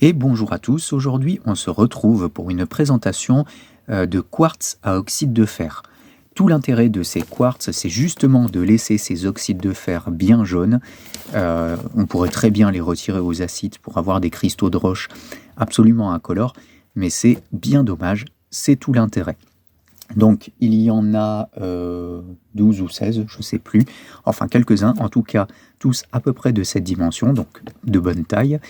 Et bonjour à tous, aujourd'hui on se retrouve pour une présentation de quartz à oxyde de fer. Tout l'intérêt de ces quartz, c'est justement de laisser ces oxydes de fer bien jaunes. On pourrait très bien les retirer aux acides pour avoir des cristaux de roche absolument incolores, mais c'est bien dommage, c'est tout l'intérêt. Donc il y en a 12 ou 16, je ne sais plus, enfin quelques-uns, en tout cas tous à peu près de cette dimension, donc de bonne taille.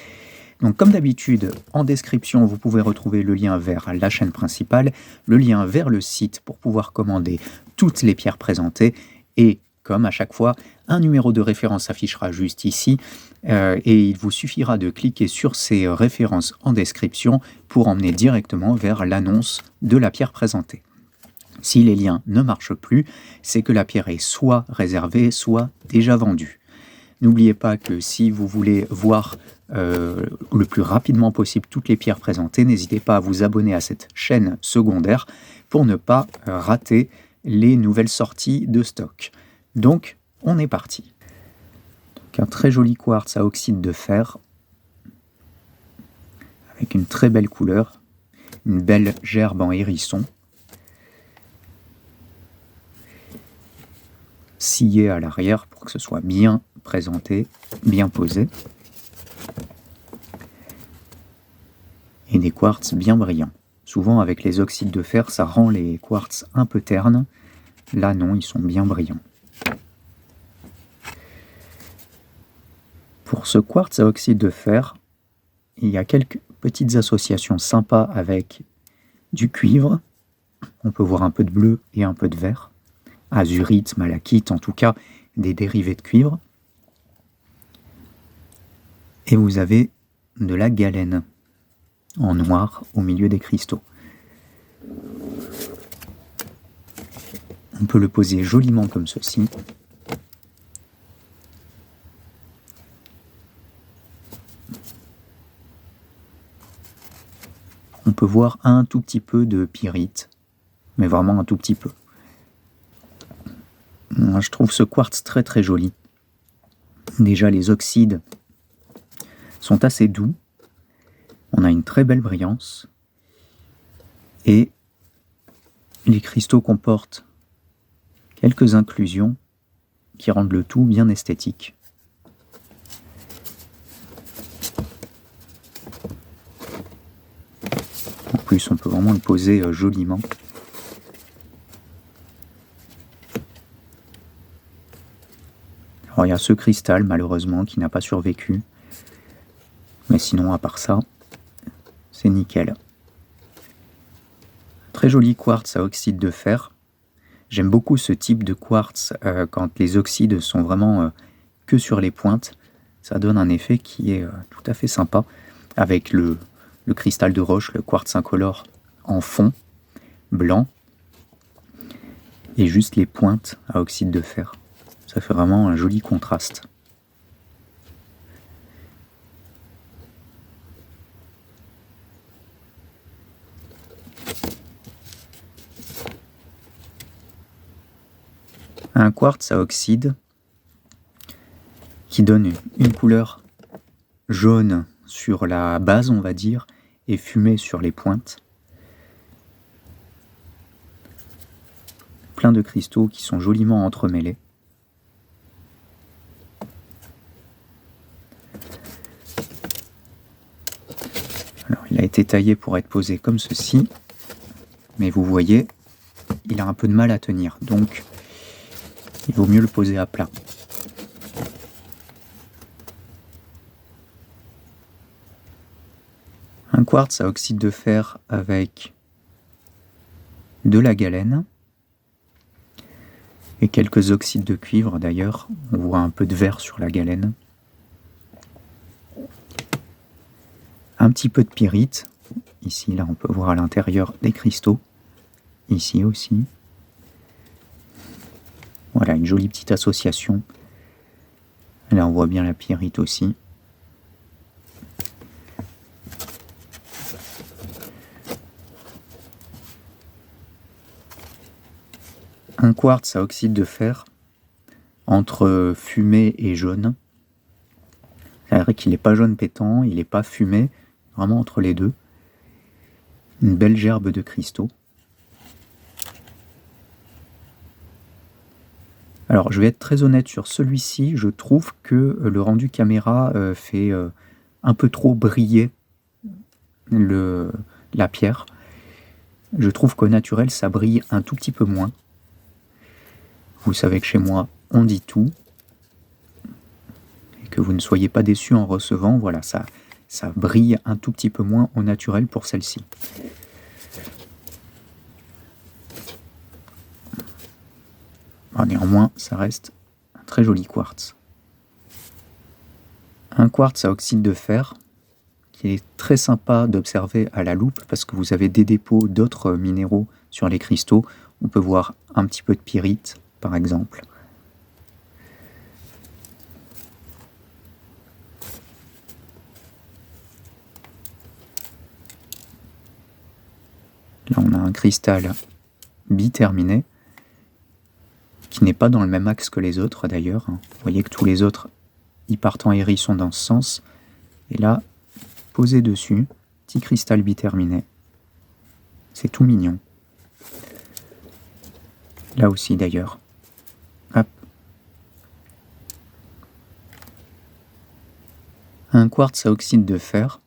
Donc comme d'habitude, en description, vous pouvez retrouver le lien vers la chaîne principale, le lien vers le site pour pouvoir commander toutes les pierres présentées et, comme à chaque fois, un numéro de référence s'affichera juste ici et il vous suffira de cliquer sur ces références en description pour emmener directement vers l'annonce de la pierre présentée. Si les liens ne marchent plus, c'est que la pierre est soit réservée, soit déjà vendue. N'oubliez pas que si vous voulez voir le plus rapidement possible toutes les pierres présentées, n'hésitez pas à vous abonner à cette chaîne secondaire pour ne pas rater les nouvelles sorties de stock. Donc, on est parti. Donc, un très joli quartz à oxyde de fer avec une très belle couleur, une belle gerbe en hérisson, scié à l'arrière pour que ce soit bien présenté, bien posé. Et des quartz bien brillants. Souvent avec les oxydes de fer, ça rend les quartz un peu ternes. Là non, ils sont bien brillants. Pour ce quartz à oxyde de fer, il y a quelques petites associations sympas avec du cuivre. On peut voir un peu de bleu et un peu de vert. Azurite, malachite, en tout cas des dérivés de cuivre. Et vous avez de la galène en noir au milieu des cristaux. On peut le poser joliment comme ceci. On peut voir un tout petit peu de pyrite, mais vraiment un tout petit peu. Moi, je trouve ce quartz très très joli. Déjà, les oxydes sont assez doux. On a une très belle brillance. Et les cristaux comportent quelques inclusions qui rendent le tout bien esthétique. En plus, on peut vraiment le poser joliment. Alors, il y a ce cristal, malheureusement, qui n'a pas survécu. Mais sinon, à part ça, c'est nickel. Très joli quartz à oxyde de fer. J'aime beaucoup ce type de quartz quand les oxydes sont vraiment que sur les pointes. Ça donne un effet qui est tout à fait sympa avec le cristal de roche, le quartz incolore en fond, blanc, et juste les pointes à oxyde de fer. Ça fait vraiment un joli contraste. Un quartz à oxyde qui donne une couleur jaune sur la base, on va dire, et fumée sur les pointes. Plein de cristaux qui sont joliment entremêlés. Alors, il a été taillé pour être posé comme ceci, mais vous voyez, il a un peu de mal à tenir, donc il vaut mieux le poser à plat. Un quartz à oxyde de fer avec de la galène et quelques oxydes de cuivre d'ailleurs. On voit un peu de vert sur la galène. Un petit peu de pyrite. Ici, là, on peut voir à l'intérieur des cristaux. Ici aussi. Voilà, une jolie petite association. Là, on voit bien la pyrite aussi. Un quartz à oxyde de fer entre fumé et jaune. C'est vrai qu'il n'est pas jaune pétant, il n'est pas fumé, vraiment entre les deux. Une belle gerbe de cristaux. Alors, je vais être très honnête sur celui-ci, je trouve que le rendu caméra fait un peu trop briller la pierre. Je trouve qu'au naturel, ça brille un tout petit peu moins. Vous savez que chez moi, on dit tout. Et que vous ne soyez pas déçus en recevant, voilà, ça brille un tout petit peu moins au naturel pour celle-ci. Néanmoins, ça reste un très joli quartz. Un quartz à oxyde de fer qui est très sympa d'observer à la loupe parce que vous avez des dépôts d'autres minéraux sur les cristaux. On peut voir un petit peu de pyrite, par exemple. Là, on a un cristal biterminé qui n'est pas dans le même axe que les autres d'ailleurs. Vous voyez que tous les autres, y partant hérissons dans ce sens. Et là, posé dessus, petit cristal biterminé. C'est tout mignon. Là aussi d'ailleurs. Hop. Un quartz à oxyde de fer.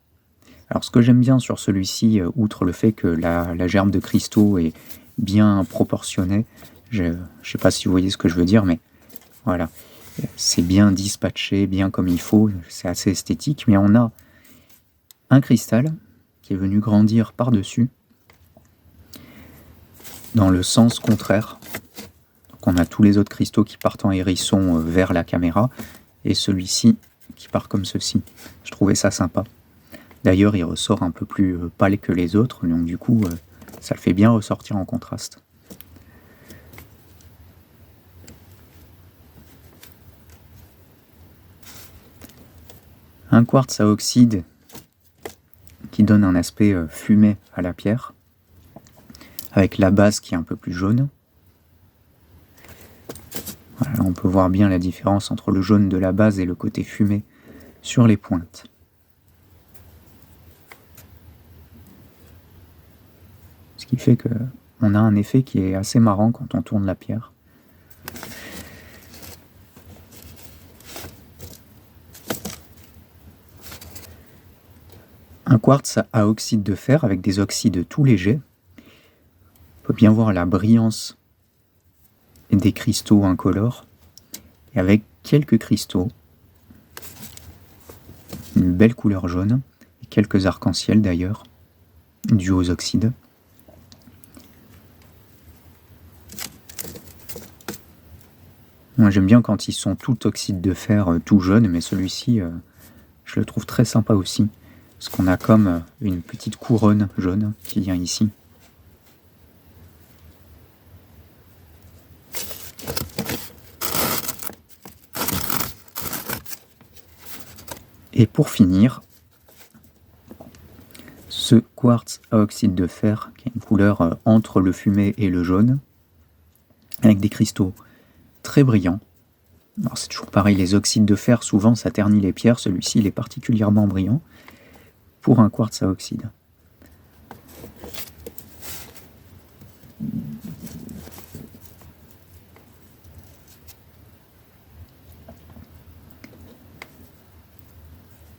Alors ce que j'aime bien sur celui-ci, outre le fait que la gerbe de cristaux est bien proportionnée, je ne sais pas si vous voyez ce que je veux dire, mais voilà, c'est bien dispatché, bien comme il faut, c'est assez esthétique, mais on a un cristal qui est venu grandir par-dessus, dans le sens contraire. Donc on a tous les autres cristaux qui partent en hérisson vers la caméra, et celui-ci qui part comme ceci. Je trouvais ça sympa. D'ailleurs, il ressort un peu plus pâle que les autres, donc du coup, ça le fait bien ressortir en contraste. Un quartz à oxyde qui donne un aspect fumé à la pierre, avec la base qui est un peu plus jaune. Voilà, on peut voir bien la différence entre le jaune de la base et le côté fumé sur les pointes. Ce qui fait qu'on a un effet qui est assez marrant quand on tourne la pierre. Un quartz à oxyde de fer avec des oxydes tout légers. On peut bien voir la brillance des cristaux incolores et avec quelques cristaux, une belle couleur jaune et quelques arcs-en-ciel d'ailleurs, dus aux oxydes. Moi j'aime bien quand ils sont tout oxyde de fer, tout jaune, mais celui-ci, je le trouve très sympa aussi. Parce qu'on a comme une petite couronne jaune qui vient ici. Et pour finir, ce quartz à oxyde de fer qui a une couleur entre le fumé et le jaune, avec des cristaux très brillants. Alors c'est toujours pareil, les oxydes de fer, souvent ça ternit les pierres, celui-ci il est particulièrement brillant pour un quartz à oxyde.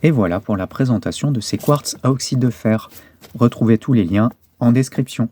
Et voilà pour la présentation de ces quartz à oxyde de fer. Retrouvez tous les liens en description.